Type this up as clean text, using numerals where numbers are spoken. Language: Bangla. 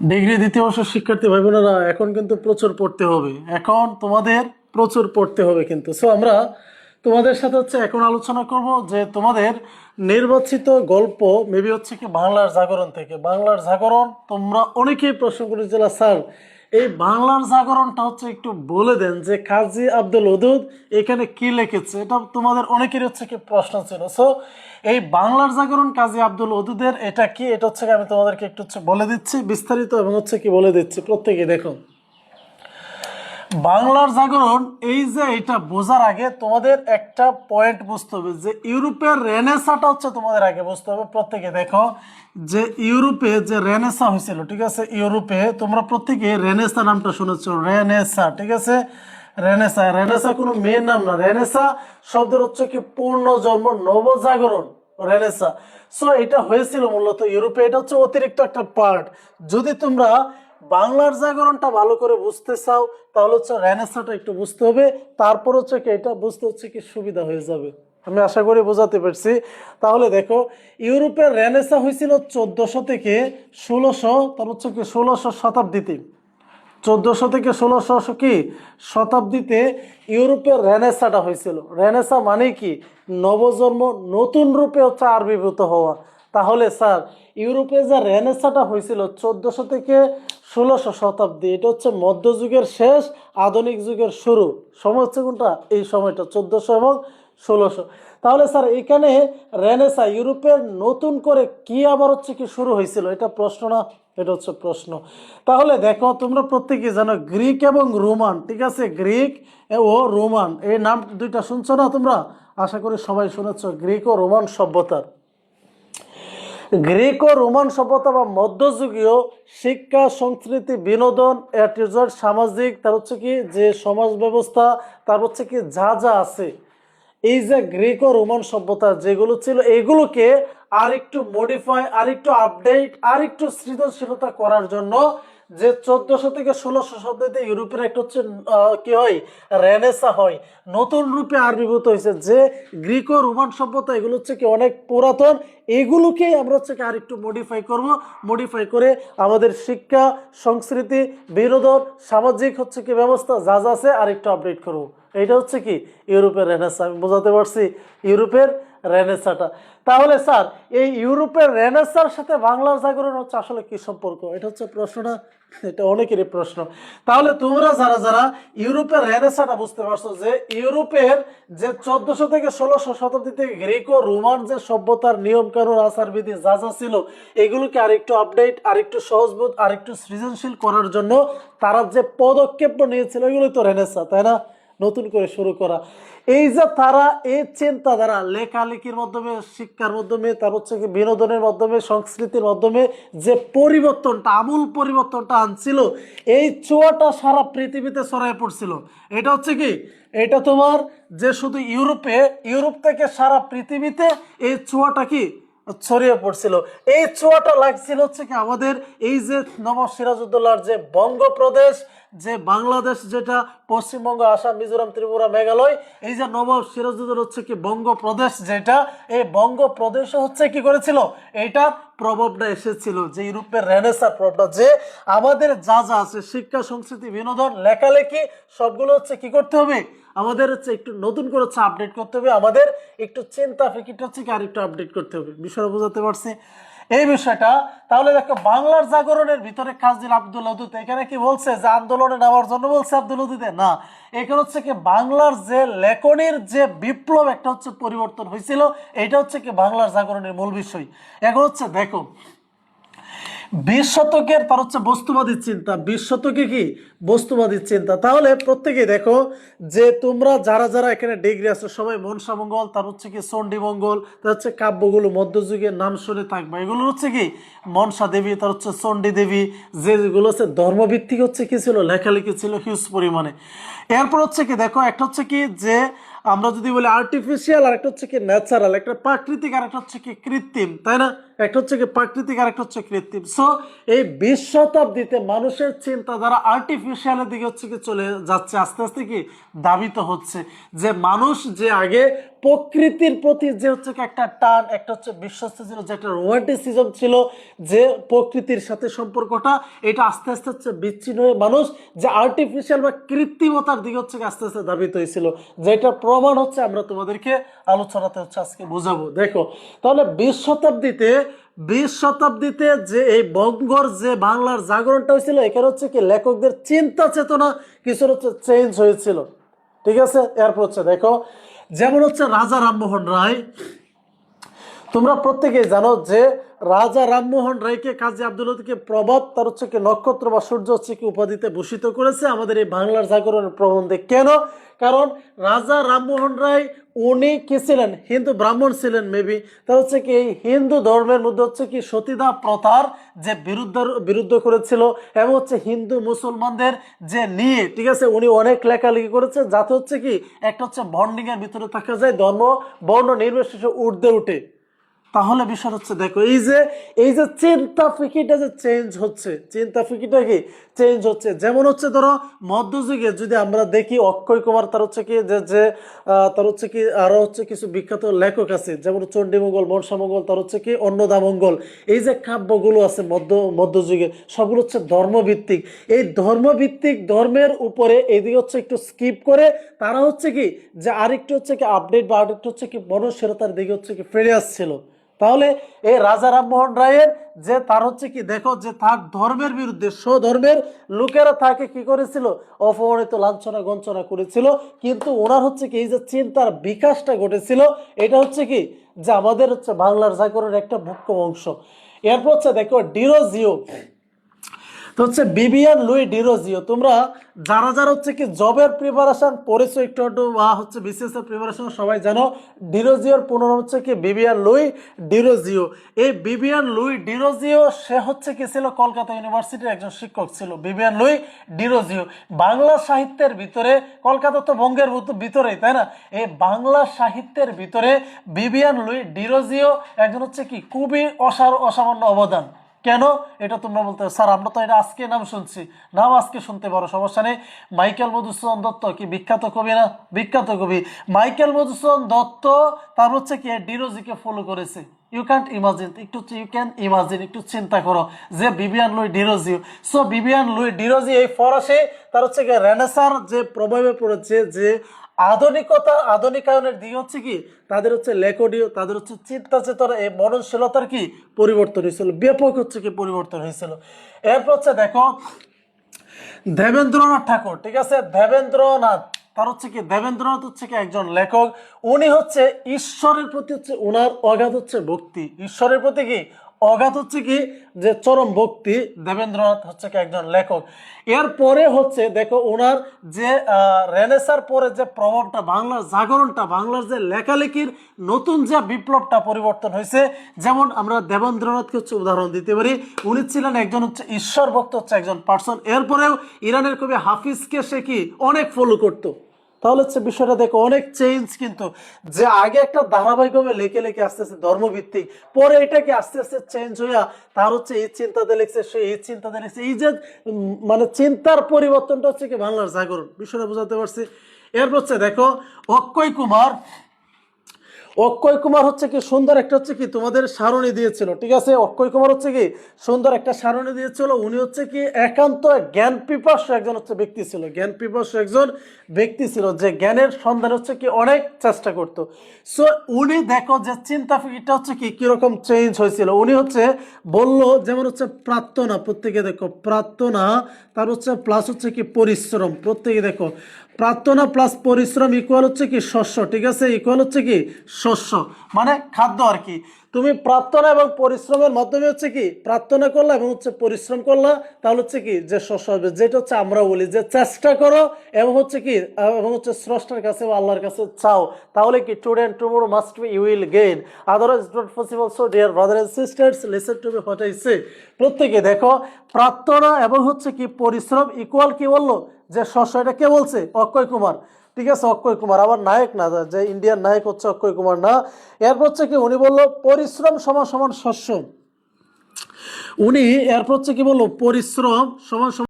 ডিগ্রি দ্বিতীয় বর্ষের শিক্ষার্থী ভাই বোনেরা, এখন কিন্তু প্রচুর পড়তে হবে। এখন তোমাদের প্রচুর পড়তে হবে কিন্তু। সো আমরা তোমাদের সাথে এখন আলোচনা করব যে তোমাদের নির্বাচিত গল্প মেবি কি বাংলার জাগরণ থেকে। বাংলার জাগরণ তোমরা অনেকেই প্রশ্ন করেছিল, স্যার এই বাংলার জাগরণটা একটু বলে দেন যে কাজী আব্দুল ওদুদ এখানে কি লিখেছে। এটা তোমাদের অনেকেরই কি প্রশ্ন ছিল। সো এই বাংলার জাগরণ কাজী আব্দুল ওদুদের এটা কি, এটা আমি তোমাদেরকে একটু বলে দিচ্ছি বিস্তারিত, এবং কি বলে দিচ্ছি প্রত্যেকে দেখো। বাংলার জাগরণ এই যে এটা বোঝার আগে তোমাদের একটা পয়েন্ট বুঝতে হবে যে ইউরোপের রেনেসাটা তোমাদের আগে বুঝতে হবে। প্রত্যেকে দেখো যে ইউরোপে যে রেনেসা হয়েছিল, ঠিক আছে, ইউরোপে তোমরা প্রত্যেকে রেনেসা নামটা শুনেছো, রেনেসা, ঠিক আছে। রেনেসা, রেনেসা কোনো মেয়ের নাম না। রেনেসা শব্দের কি পূর্ণ জন্ম, নবজাগরণ, রেনেসা। সো এটা হয়েছিল মূলত ইউরোপে। এটা অতিরিক্ত একটা পার্ট। যদি তোমরা বাংলার জাগরণটা ভালো করে বুঝতে চাও তাহলে রেনেসাটা একটু বুঝতে হবে, তারপর কি এটা বুঝতে কি সুবিধা হয়ে যাবে। আমি আশা করি বোঝাতে পারছি। তাহলে দেখো ইউরোপের রেনেসা হয়েছিল 1400 থেকে 1600, তার কি 1600 শতাব্দীতে। 1400 থেকে 1600 কি শতাব্দীতে ইউরোপের রেনেসাটা হয়েছিল। রেনেসা মানে কি নবজন্ম, নতুন রূপে আবির্ভূত হওয়া। তাহলে স্যার ইউরোপে যে রেনেসাটা হয়েছিল 1400 থেকে 1600 শতাব্দী, এটা মধ্যযুগের শেষ, আধুনিক যুগের শুরু। সময় কোনটা? এই সময়টা 1400 এবং 1600। তাহলে স্যার এখানে রেনেসা ইউরোপের নতুন করে কি আবার কি শুরু হয়েছিল, এটা প্রশ্ন না? এটা প্রশ্ন। তাহলে দেখো তোমরা প্রত্যেকে জানো গ্রিক এবং রোমান, ঠিক আছে, গ্রিক ও রোমান এই নাম দুইটা শুনছো না তোমরা? আশা করি সবাই শুনেছ। গ্রিক ও রোমান সভ্যতার, গ্রিক ও রোমান সভ্যতা বা মধ্যযুগীয় শিক্ষা, সংস্কৃতি, বিনোদন, সামাজিক, তার কি যে সমাজ ব্যবস্থা, তার কি যা যা আছে, এই যে গ্রিক ও রোমান সভ্যতা যেগুলো ছিল এগুলোকে আর একটু মডিফাই, আর একটু আপডেট, আর একটু সৃজনশীলতা করার জন্য যে 1400 থেকে 1600 শতাব্দীতে ইউরোপের একটা কি হয়, রেনেসা হয়, নতুন রূপে আবির্ভূত হয়েছে। যে গ্রিক ও রোমান সভ্যতা এগুলো কি অনেক পুরাতন, এগুলোকেই আমরা কি আর একটু মডিফাই করব। মডিফাই করে আমাদের শিক্ষা, সংস্কৃতি, বিনোদন, সামাজিক কি ব্যবস্থা যা যা আছে আর একটু আপডেট করব। এইটা কি ইউরোপের রেনেসা। আমি বোঝাতে পারছি ইউরোপের রেনেসাটা। তাহলে স্যার এই ইউরোপের রেনেসার সাথে বাংলার জাগরণ আসলে কি সম্পর্ক, এটা প্রশ্নটা, এটা অনেকেরই প্রশ্ন। তাহলে তোমরা যারা যারা ইউরোপের রেনেসাটা বুঝতে পারছো যে ইউরোপের যে 1400 থেকে 1600 শতাব্দীতে গ্রিক ও রোমান যে সভ্যতার নিয়ম কানুন, আচার বিধি যা যা ছিল এগুলোকে আরেকটু আপডেট, আরেকটু সহজবোধ, আরেকটু সৃজনশীল করার জন্য তারা যে পদক্ষেপ নিয়েছিল এগুলোই তো রেনেসা, তাই না? নতুন করে শুরু করা। এই যে তারা এই চিন্তাধারা লেখালেখির মাধ্যমে, শিক্ষার মাধ্যমে, তার কি বিনোদনের মাধ্যমে, সংস্কৃতির মাধ্যমে যে পরিবর্তনটা, আমূল পরিবর্তনটা আনছিল, এই ছোঁয়াটা সারা পৃথিবীতে ছড়ায় পড়ছিল। এটা কি এটা তোমার যে শুধু ইউরোপ থেকে সারা পৃথিবীতে এই ছোঁয়াটা কি ছড়িয়ে পড়ছিল। এই ছোঁয়াটা লাগছিল কি আমাদের এই যে নবাব সিরাজউদ্দৌলার যে বঙ্গপ্রদেশ, যে বাংলাদেশ, যেটা পশ্চিমবঙ্গ, আসাম, মিজোরাম, ত্রিপুরা, মেঘালয়, এই যে নবাব সিরাজউদ্দৌলা কি বঙ্গপ্রদেশ, যেটা এই বঙ্গপ্রদেশে কি করেছিল, এইটা প্রভাবটা এসেছিল যে ইউরোপের রেনেসার প্রভাবটা, যে আমাদের যা যা আছে শিক্ষা, সংস্কৃতি, বিনোদন, লেখালেখি সবগুলো কি করতে হবে, আমাদের একটু নতুন করে আপডেট করতে হবে। আমাদের একটু চিন্তা ফিকিরটা কি আর একটু আপডেট করতে হবে। বিষয়টা বোঝাতে পারছি এই বিষয়টা। তাহলে দেখো বাংলার জাগরণের ভিতরে কাজী আব্দুল ওদুদ এখানে কি বলছে যে আন্দোলনে নেওয়ার জন্য বলছে আব্দুল ওদুদে না, এখানে কি বাংলার যে লেখনের যে বিপ্লব একটা পরিবর্তন হয়েছিল, এটা কি বাংলার জাগরণের মূল বিষয়। এখন দেখো 20 শতকের তার বস্তুবাদী চিন্তা, 20 শতকে কি বস্তুবাদী চিন্তা। তাহলে প্রত্যেকে দেখো যে তোমরা যারা যারা এখানে ডিগ্রি আছে সবাই মনসা মঙ্গল, তার কি চণ্ডী মঙ্গল, তার কাব্যগুলো মধ্যযুগের নাম শুনে থাকবে। এগুলো কি মনসা দেবী, তার চণ্ডী দেবী, যেগুলো ধর্মভিত্তিক কি ছিল, লেখালেখি ছিল হিউজ পরিমাণে। এরপর কি দেখো একটা কি যে আমরা যদি বলি আর্টিফিশিয়াল, আর একটা কি ন্যাচারাল, একটা প্রাকৃতিক আর একটা কি কৃত্রিম, তাই না? একটা কি প্রাকৃতিক আর একটা কৃত্রিম। সো এই 20 শতাব্দীতে মানুষের চিন্তাধারা আর্টিফিশিয়ালের দিকে কি চলে যাচ্ছে, আস্তে আস্তে কি দাবিত হচ্ছে যে মানুষ যে আগে প্রকৃতির প্রতি যে হচ্ছে কি একটা টান, একটা হচ্ছে বিশ্বস্ত ছিল, যে একটা রোমান্টিসিজম ছিল, যে প্রকৃতির সাথে সম্পর্কটা, এটা আস্তে আস্তে হচ্ছে বিচ্ছিন্ন হয়ে মানুষ যে আর্টিফিশিয়াল বা কৃত্রিমতার দিকে হচ্ছে আস্তে আস্তে ধাবিত হয়েছিল, যেটা প্রমাণ হচ্ছে আমরা তোমাদেরকে আলোচনাতে হচ্ছে আজকে বোঝাবো। দেখো তাহলে 20 শতাব্দীতে যে এই বঙ্গর যে বাংলার জাগরণটা হয়েছিল, এখানে হচ্ছে কি লেখকদের চিন্তা চেতনা কিছু হচ্ছে চেঞ্জ হয়েছিল, ঠিক আছে। এরপর হচ্ছে দেখো, যেমন হচ্ছে রাজা রামমোহন রায়, তোমরা প্রত্যেকেই জানো যে রাজা রামমোহন রায়কে কাজী আব্দুল লতিফকে প্রভাত, তার হচ্ছে কি নক্ষত্র বা সূর্য হচ্ছে কি উপাধিতে ভূষিত করেছে আমাদের এই বাংলার জাগরণের প্রবন্ধে। কেন? কারণ রাজা রামমোহন রায় উনি কি ছিলেন? হিন্দু ব্রাহ্মণ ছিলেন মেবি। তার হচ্ছে কি এই হিন্দু ধর্মের মধ্যে হচ্ছে কি সতীদাহ প্রথার যে বিরুদ্ধ করেছিল, এবং হচ্ছে হিন্দু মুসলমানদের যে নিয়ে, ঠিক আছে, উনি অনেক লেখালেখি করেছে, যাতে হচ্ছে কি একটা হচ্ছে বন্ডিং এর ভিতরে থাকা যায়, ধর্ম বর্ণ নির্বিশেষে ঊর্ধ্বে উঠে। তাহলে বিষয় হচ্ছে দেখো, এই যে চিন্তা ফিকিটা যে চেঞ্জ হচ্ছে, চিন্তা ফিকিটা কি চেঞ্জ হচ্ছে। যেমন হচ্ছে ধরো মধ্যযুগে যদি আমরা দেখি, অক্ষয় কুমার, তার হচ্ছে কি যে তার হচ্ছে কি আরো হচ্ছে কিছু বিখ্যাত লেখক আছে, যেমন চণ্ডীমঙ্গল, মনসামঙ্গল, তার হচ্ছে কি অন্নদামঙ্গল, এই যে কাব্যগুলো আছে মধ্যযুগে, সবগুলো হচ্ছে ধর্মভিত্তিক। এই ধর্মভিত্তিক ধর্মের উপরে এইদিকে হচ্ছে একটু স্কিপ করে তারা হচ্ছে কি যে আরেকটু হচ্ছে কি আপডেট বা আরেকটু হচ্ছে কি মনস্বরতার দিকে হচ্ছে কি ফিরে আসছিল। তাহলে এই রাজা রামমোহন রায়ের যে তার হচ্ছে কি দেখো, যে তার ধর্মের বিরুদ্ধে স্বধর্মের লোকেরা তাকে কি করেছিল? অপমানিত, লাঞ্ছনা গঞ্চনা করেছিল, কিন্তু ওনার হচ্ছে কি এই যে চিন্তার বিকাশটা ঘটেছিল, এটা হচ্ছে কি যে আমাদের হচ্ছে বাংলার জাগরণের একটা মুখ্য অংশ। এরপর হচ্ছে দেখো ডিরোজিও, তো হচ্ছে বিবিয়ান লুই ডিরোজিও। তোমরা যারা যারা হচ্ছে কি জবের প্রিপারেশন পড়েছো একটু একটু, বা হচ্ছে বিসিএস এর প্রিপারেশন, সবাই জানো ডিরোজিওর পুনঃ হচ্ছে কি বিবিয়ান লুই ডিরোজিও। এই বিবিয়ান লুই ডিরোজিও সে হচ্ছে কি ছিল কলকাতা ইউনিভার্সিটির একজন শিক্ষক ছিল। বিবিয়ান লুই ডিরোজিও বাংলা সাহিত্যের ভিতরে, কলকাতা তো বঙ্গের ভিতরেই, তাই না? এই বাংলা সাহিত্যের ভিতরে বিবিয়ান লুই ডিরোজিও একজন হচ্ছে কি খুবই অসামান্য অবদান। কেন? এটা তোমরা বলতে স্যার আমরা তো এটা আজকে নাম শুনছি, নাম আজকে শুনতে পারো, সমস্যা নেই। মাইকেল মধুসূদন দত্ত কি বিখ্যাত কবি না? বিখ্যাত কবি মাইকেল মধুসূদন দত্ত তার হচ্ছে কি ডিরোজিকে ফলো করেছে। You can't imagine, you can imagine, একটু চিন্তা করো যে বিবিয়ান লুই ডিরোজিও। সো বিবিয়ান লুই ডিরোজি এই ফরাসি তার হচ্ছে কি রেনেসার যে প্রভাবে পড়েছে, যে আধুনিকায়নের দিকে হচ্ছে কি তাদের হচ্ছে লেখনীয়, তাদের হচ্ছে চিন্তা চেতনা, এই মননশীলতার কি পরিবর্তন হয়েছিল, ব্যাপক হচ্ছে কি পরিবর্তন হয়েছিল। এরপর হচ্ছে দেখো দেবেন্দ্রনাথ ঠাকুর, ঠিক আছে, দেবেন্দ্রনাথ, তার হচ্ছে কি দেবেন্দ্রনাথ হচ্ছে কি একজন লেখক। উনি হচ্ছে ঈশ্বরের প্রতি হচ্ছে উনার অগাধ হচ্ছে ভক্তি, ঈশ্বরের প্রতি কি অগাধ হচ্ছে কি যে চরম ভক্তি। দেবেন্দ্রনাথ হচ্ছে কি একজন লেখক। এরপরে হচ্ছে দেখো ওনার যে রেনেসার পরে যে প্রভাবটা, বাংলার জাগরণটা, বাংলার যে লেখালেখির নতুন যে বিপ্লবটা পরিবর্তন হয়েছে, যেমন আমরা দেবেন্দ্রনাথকে হচ্ছে উদাহরণ দিতে পারি। উনি ছিলেন একজন হচ্ছে ঈশ্বর ভক্ত হচ্ছে একজন পার্সন। এরপরেও ইরানের কবি হাফিজকে সে কি অনেক ফলো করতো। তাহলে হচ্ছে বিষয়টা দেখো অনেক চেঞ্জ, কিন্তু যে আগে একটা ধারাবাহিকভাবে লেখে লেখে আস্তে আস্তে ধর্মভিত্তিক, পরে এটাকে আস্তে আস্তে চেঞ্জ হইয়া তার হচ্ছে এই চিন্তাতে লিখছে, সে এই চিন্তাতে লিখছে, এই যে মানে চিন্তার পরিবর্তনটা হচ্ছে কি বাংলার জাগরণ। বিষয়টা বোঝাতে পারছি? এরপর হচ্ছে দেখো অক্ষয় কুমার হচ্ছে কি সুন্দর একটা হচ্ছে কি তোমাদের সারণী দিয়েছিল, ঠিক আছে। অক্ষয় কুমার হচ্ছে কি সুন্দর একটা সারণী দিয়েছিল। উনি হচ্ছে কি একান্ত জ্ঞান পিপাসু একজন হচ্ছে ব্যক্তি ছিল, জ্ঞান পিপাসু একজন ব্যক্তি ছিল, যে জ্ঞানের সন্ধান হচ্ছে কি অনেক চেষ্টা করতো। সো উনি দেখো যে চিন্তা ফিকিরটা হচ্ছে কি কিরকম চেঞ্জ হয়েছিল। উনি হচ্ছে বললো, যেমন হচ্ছে প্রার্থনা, প্রত্যেকে দেখো প্রার্থনা, তার হচ্ছে প্লাস হচ্ছে কি পরিশ্রম, প্রত্যেকে দেখো প্রার্থনা প্লাস পরিশ্রম ইকুয়াল হচ্ছে কি শস্য, ঠিক আছে, ইকুয়াল হচ্ছে কি শস্য, মানে খাদ্য আর কি। তুমি প্রার্থনা এবং পরিশ্রমের মাধ্যমে হচ্ছে কি প্রার্থনা করলা এবং হচ্ছে পরিশ্রম করলা, তাহলে হচ্ছে কি যে শস্য হবে, যেটা হচ্ছে আমরা বলি যে চেষ্টা করো এবং হচ্ছে কি এবং হচ্ছে স্রষ্টার কাছে বা আল্লাহর কাছে চাও, তাহলে কি today and tomorrow must be you will gain, otherwise not possible. So dear brother and sisters, listen to me what I say. প্রত্যেকে দেখো প্রার্থনা এবং হচ্ছে কি পরিশ্রম ইকুয়াল কি বললো যে শস্য। এটা কে বলছে? অক্ষয় কুমার, ঠিক আছে, অক্ষয় কুমার, আবার নায়ক না, যে ইন্ডিয়ান নায়ক হচ্ছে অক্ষয় কুমার না। এরপর হচ্ছে কি উনি বললো পরিশ্রম সমান সমান শস্য। উনি এরপর হচ্ছে কি বললো পরিশ্রম সমান সমান